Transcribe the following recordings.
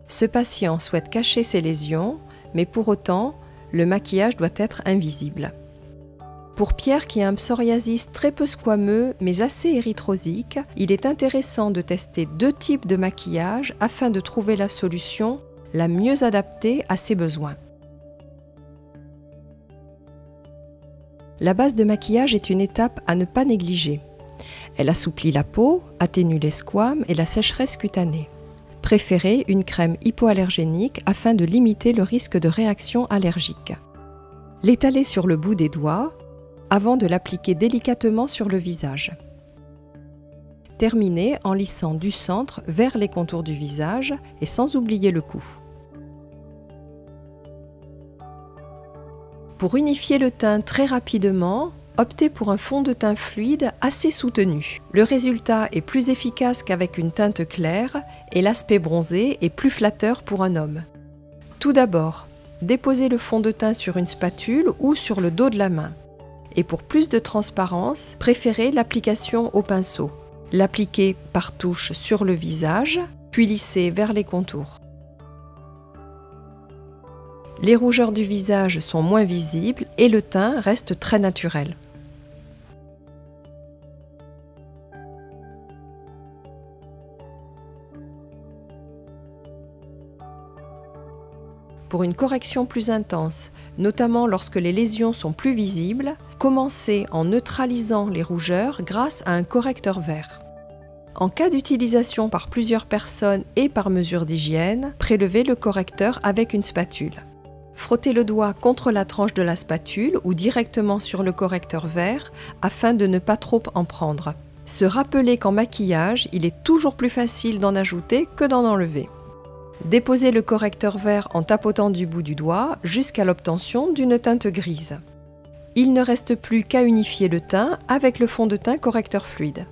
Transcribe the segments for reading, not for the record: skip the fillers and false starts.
Ce patient souhaite cacher ses lésions, mais pour autant, le maquillage doit être invisible. Pour Pierre qui a un psoriasis très peu squameux mais assez érythrosique, il est intéressant de tester 2 types de maquillage afin de trouver la solution la mieux adaptée à ses besoins. La base de maquillage est une étape à ne pas négliger. Elle assouplit la peau, atténue les squames et la sécheresse cutanée. Préférez une crème hypoallergénique afin de limiter le risque de réaction allergique. L'étaler sur le bout des doigts avant de l'appliquer délicatement sur le visage. Terminez en lissant du centre vers les contours du visage et sans oublier le cou. Pour unifier le teint très rapidement, optez pour un fond de teint fluide assez soutenu. Le résultat est plus efficace qu'avec une teinte claire et l'aspect bronzé est plus flatteur pour un homme. Tout d'abord, déposez le fond de teint sur une spatule ou sur le dos de la main. Et pour plus de transparence, préférez l'application au pinceau. L'appliquez par touche sur le visage, puis lissez vers les contours. Les rougeurs du visage sont moins visibles et le teint reste très naturel. Pour une correction plus intense, notamment lorsque les lésions sont plus visibles, commencez en neutralisant les rougeurs grâce à un correcteur vert. En cas d'utilisation par plusieurs personnes et par mesure d'hygiène, prélevez le correcteur avec une spatule. Frottez le doigt contre la tranche de la spatule ou directement sur le correcteur vert afin de ne pas trop en prendre. Se rappeler qu'en maquillage, il est toujours plus facile d'en ajouter que d'en enlever. Déposez le correcteur vert en tapotant du bout du doigt jusqu'à l'obtention d'une teinte grise. Il ne reste plus qu'à unifier le teint avec le fond de teint correcteur fluide.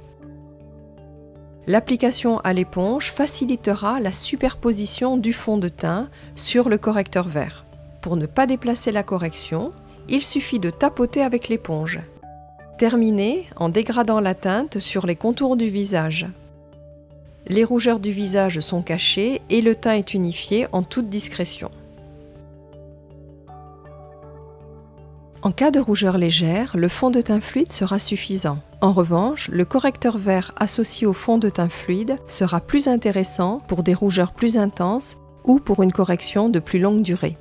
L'application à l'éponge facilitera la superposition du fond de teint sur le correcteur vert. Pour ne pas déplacer la correction, il suffit de tapoter avec l'éponge. Terminez en dégradant la teinte sur les contours du visage. Les rougeurs du visage sont cachées et le teint est unifié en toute discrétion. En cas de rougeur légère, le fond de teint fluide sera suffisant. En revanche, le correcteur vert associé au fond de teint fluide sera plus intéressant pour des rougeurs plus intenses ou pour une correction de plus longue durée.